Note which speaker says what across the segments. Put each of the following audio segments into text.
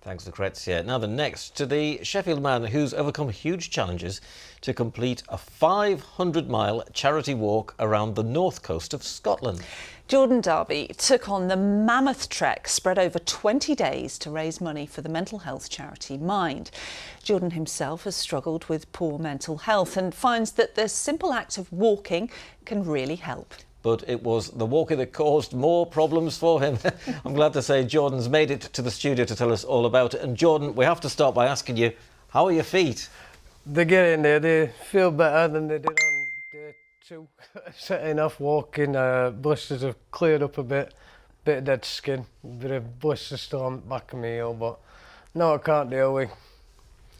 Speaker 1: Thanks, Lucrezia. Now the next to the Sheffield man who's overcome huge challenges to complete a 500-mile charity walk around the north coast of Scotland.
Speaker 2: Jordan Darby took on the mammoth trek spread over 20 days to raise money for the mental health charity Mind. Jordan himself has struggled with poor mental health and finds that the simple act of walking can really help.
Speaker 1: But it was the walking that caused more problems for him. I'm glad to say Jordan's made it to the studio to tell us all about it. And Jordan, we have to start by asking you, how are your feet?
Speaker 3: They get in there, they feel better than they did on day 2. Setting off walking, blisters have cleared up a bit of dead skin, a bit of blisters still on the back of my heel, but no, I can't deal with.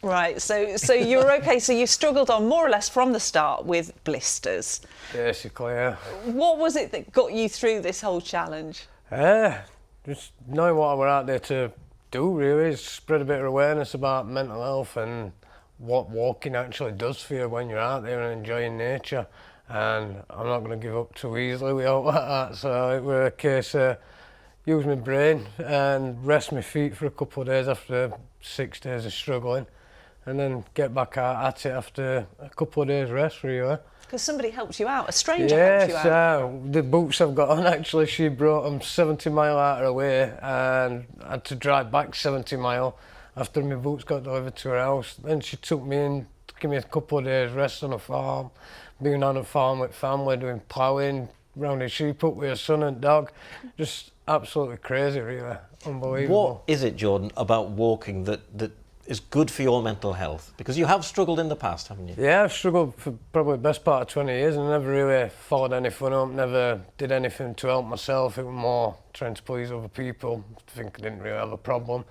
Speaker 2: Right, so you're okay, so you struggled on more or less from the start with blisters.
Speaker 3: Basically, yeah.
Speaker 2: What was it that got you through this whole challenge?
Speaker 3: Just knowing what we're out there to do, really, is spread a bit of awareness about mental health and what walking actually does for you when you're out there and enjoying nature. And I'm not going to give up too easily with all that, so it was a case of use my brain and rest my feet for a couple of days after 6 days of struggling, and then get back at it after a couple of days rest, really.
Speaker 2: Because somebody helped you out, a stranger helped you out.
Speaker 3: Yes, the boots I've got on, actually, she brought them 70 mile out of her way, and I had to drive back 70 mile after my boots got delivered to her house. Then she took me in to give me a couple of days rest on a farm, being on a farm with family, doing ploughing, rounding sheep up with her son and dog. Just absolutely crazy, really. Unbelievable.
Speaker 1: What is it, Jordan, about walking that is good for your mental health? Because you have struggled in the past, haven't you?
Speaker 3: Yeah, I've struggled for probably the best part of 20 years and never really followed anything up, never did anything to help myself. It was more trying to please other people. I think I didn't really have a problem.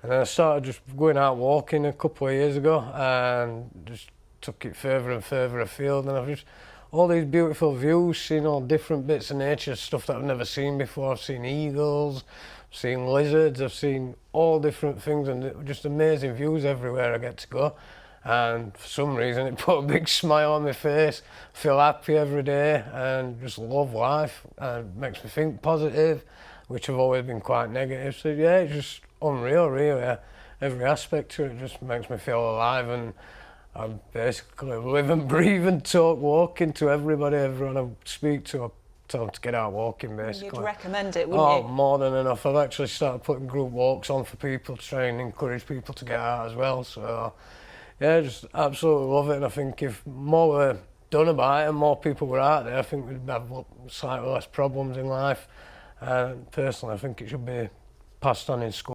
Speaker 3: And then I started just going out walking a couple of years ago and just took it further and further afield, and I've just all these beautiful views, seen all different bits of nature, stuff that I've never seen before. I've seen eagles, I've seen lizards, I've seen all different things, and just amazing views everywhere I get to go. And for some reason it put a big smile on my face. I feel happy every day and just love life, and makes me think positive, which I've always been quite negative. So yeah, it's just unreal, really. Every aspect to it just makes me feel alive, and I basically live and breathe and talk walking to everybody, everyone I speak to. I tell them to get out walking, basically.
Speaker 2: You'd recommend it, wouldn't you?
Speaker 3: Oh, more than enough. I've actually started putting group walks on for people to try and encourage people to get out as well. So yeah, just absolutely love it. And I think if more were done about it and more people were out there, I think we'd have slightly less problems in life. And personally, I think it should be passed on in school.